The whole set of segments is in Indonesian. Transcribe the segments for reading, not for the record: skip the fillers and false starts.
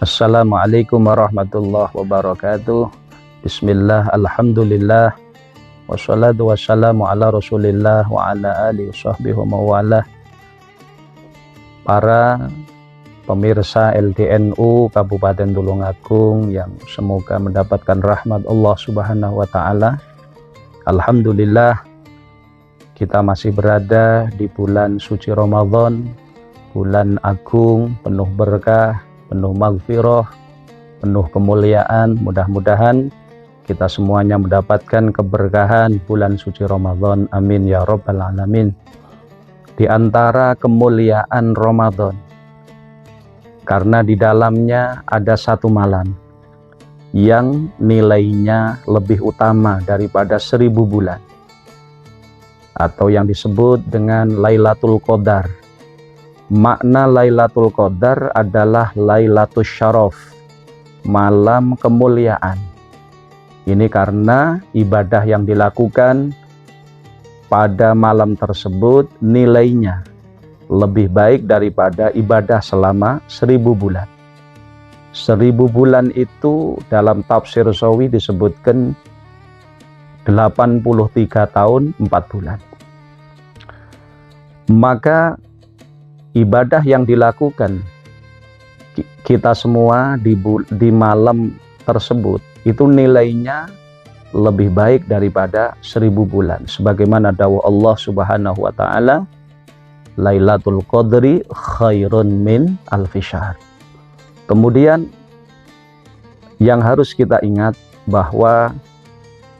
Assalamualaikum warahmatullahi wabarakatuh. Bismillah, alhamdulillah, wassalatu wassalamu ala rasulillah wa ala alihi washabbihi wa mawalah. Para pemirsa LDNU Kabupaten Tulungagung yang semoga mendapatkan rahmat Allah Subhanahu wa Ta'ala. Alhamdulillah, kita masih berada di bulan suci Ramadan, bulan agung, penuh berkah, penuh maghfirah, penuh kemuliaan. Mudah-mudahan kita semuanya mendapatkan keberkahan bulan suci Ramadan. Amin ya rabbal alamin. Di antara kemuliaan Ramadan, karena di dalamnya ada satu malam yang nilainya lebih utama daripada 1000 bulan, atau yang disebut dengan Lailatul Qadar. Makna Lailatul Qadar adalah Lailatul Syaraf, malam kemuliaan. Ini karena ibadah yang dilakukan pada malam tersebut nilainya lebih baik daripada ibadah selama 1000 bulan. 1000 bulan itu dalam tafsir Sawi disebutkan 83 tahun 4 bulan. Maka ibadah yang dilakukan kita semua di malam tersebut itu nilainya lebih baik daripada 1000 bulan. Sebagaimana dawuh Allah Subhanahu wa Ta'ala, Lailatul Qadri khairun min alfi syahr. Kemudian yang harus kita ingat bahwa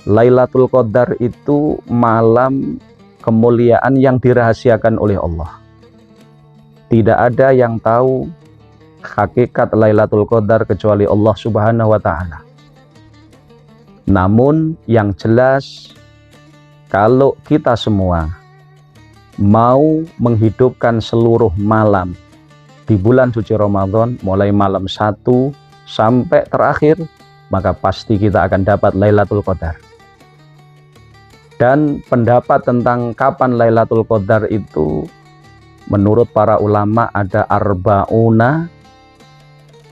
Lailatul Qadar itu malam kemuliaan yang dirahasiakan oleh Allah. Tidak ada yang tahu hakikat Lailatul Qadar kecuali Allah Subhanahu wa Ta'ala. Namun yang jelas, kalau kita semua mau menghidupkan seluruh malam di bulan suci Ramadan, mulai malam 1 sampai terakhir, maka pasti kita akan dapat Lailatul Qadar. Dan pendapat tentang kapan Lailatul Qadar itu, menurut para ulama ada arba'una,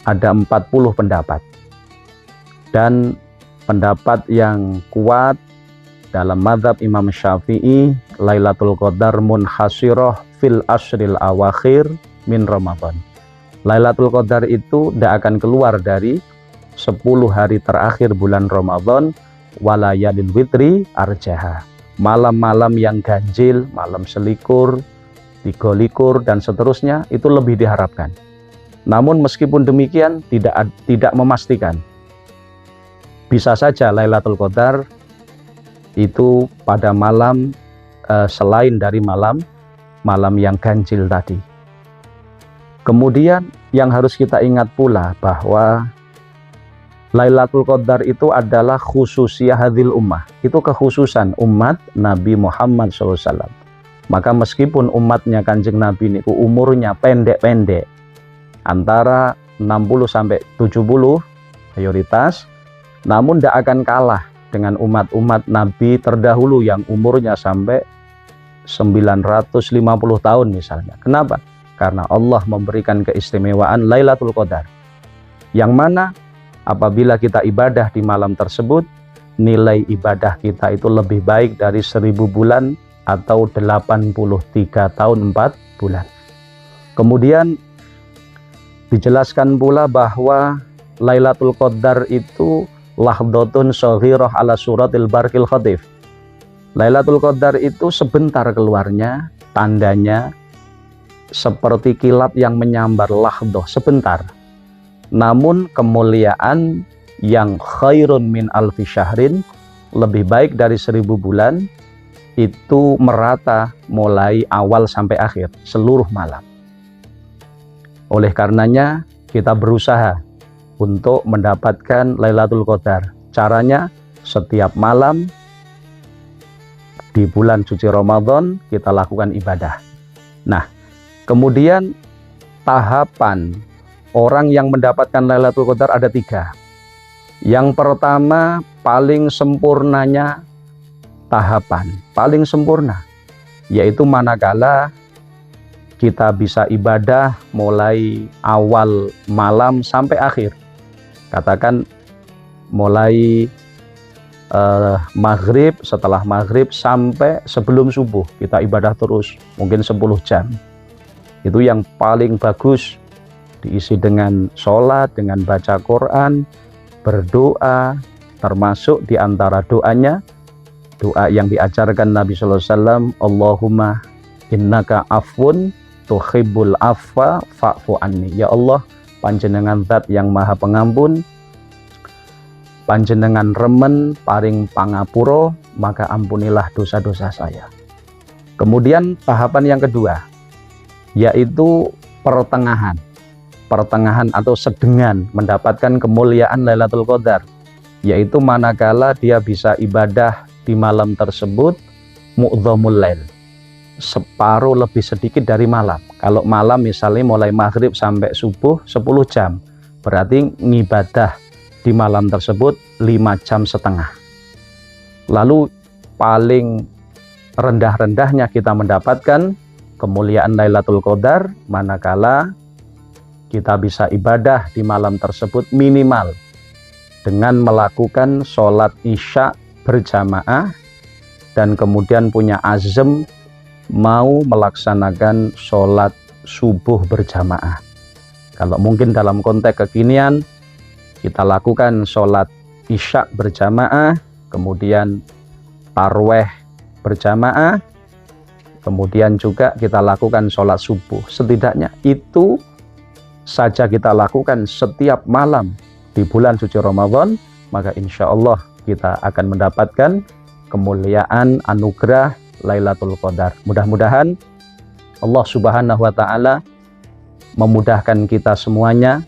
ada 40 pendapat. Dan pendapat yang kuat dalam mazhab Imam Syafi'i, Lailatul Qadar munhasirah fil ashril awakhir min Ramadan. Lailatul Qadar itu tidak akan keluar dari 10 hari terakhir bulan Ramadan, walayalil witri arjaha. Malam-malam yang ganjil, malam selikur, 3 likur dan seterusnya itu lebih diharapkan. Namun meskipun demikian tidak memastikan. Bisa saja Lailatul Qadar itu pada malam selain dari malam yang ganjil tadi. Kemudian yang harus kita ingat pula bahwa Lailatul Qadar itu adalah khususiyah hadhil ummah. Itu kekhususan umat Nabi Muhammad SAW. Maka meskipun umatnya Kanjeng Nabi ini umurnya pendek-pendek, antara 60 sampai 70 mayoritas, namun tidak akan kalah dengan umat-umat Nabi terdahulu yang umurnya sampai 950 tahun misalnya. Kenapa? Karena Allah memberikan keistimewaan Lailatul Qadar, yang mana apabila kita ibadah di malam tersebut, nilai ibadah kita itu lebih baik dari 1000 bulan atau 83 tahun 4 bulan. Kemudian dijelaskan pula bahwa Lailatul Qadar itu lahdotun shaghirah ala suratil barqil khatif. Lailatul Qadar itu sebentar keluarnya, tandanya seperti kilat yang menyambar, lahdoh, sebentar. Namun kemuliaan yang khairun min alfi syahrin, lebih baik dari 1000 bulan, itu merata mulai awal sampai akhir, seluruh malam. Oleh karenanya kita berusaha untuk mendapatkan Lailatul Qadar. Caranya setiap malam di bulan suci Ramadan kita lakukan ibadah. Nah, kemudian tahapan orang yang mendapatkan Lailatul Qadar ada 3. Yang pertama, paling sempurnanya tahapan paling sempurna, yaitu manakala kita bisa ibadah mulai awal malam sampai akhir. Katakan mulai maghrib, setelah maghrib sampai sebelum subuh kita ibadah terus, mungkin 10 jam. Itu yang paling bagus, diisi dengan sholat, dengan baca Quran, berdoa, termasuk di antara doanya doa yang diajarkan Nabi sallallahu alaihi wasallam, Allahumma innaka afwun tuhibbul afwa fa'fu anni. Ya Allah, panjenengan zat yang maha pengampun, panjenengan remen paring pangapuro, maka ampunilah dosa-dosa saya. Kemudian tahapan yang kedua, yaitu pertengahan atau sedengan mendapatkan kemuliaan Lailatul Qadar, yaitu manakala dia bisa ibadah di malam tersebut mu'dhamul lail, separuh lebih sedikit dari malam. Kalau malam misalnya mulai maghrib sampai subuh 10 jam, berarti ngibadah di malam tersebut 5,5 jam. Lalu paling rendah-rendahnya kita mendapatkan kemuliaan Lailatul Qadar manakala kita bisa ibadah di malam tersebut minimal dengan melakukan sholat isya berjamaah dan kemudian punya azam mau melaksanakan sholat subuh berjamaah. Kalau mungkin dalam konteks kekinian, kita lakukan sholat isya berjamaah, kemudian tarweh berjamaah, kemudian juga kita lakukan sholat subuh. Setidaknya itu saja kita lakukan setiap malam di bulan suci Ramadan, maka insya Allah kita akan mendapatkan kemuliaan anugerah Lailatul Qadar. Mudah-mudahan Allah Subhanahu wa Ta'ala memudahkan kita semuanya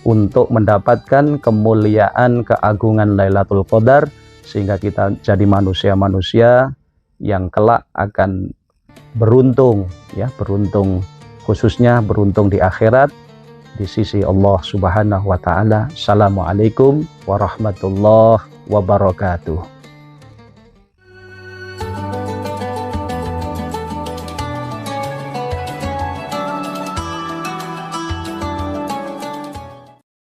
untuk mendapatkan kemuliaan keagungan Lailatul Qadar, sehingga kita jadi manusia-manusia yang kelak akan beruntung, ya, beruntung, khususnya beruntung di akhirat di sisi Allah Subhanahu wa Ta'ala. Assalamualaikum warahmatullahi wabarakatuh.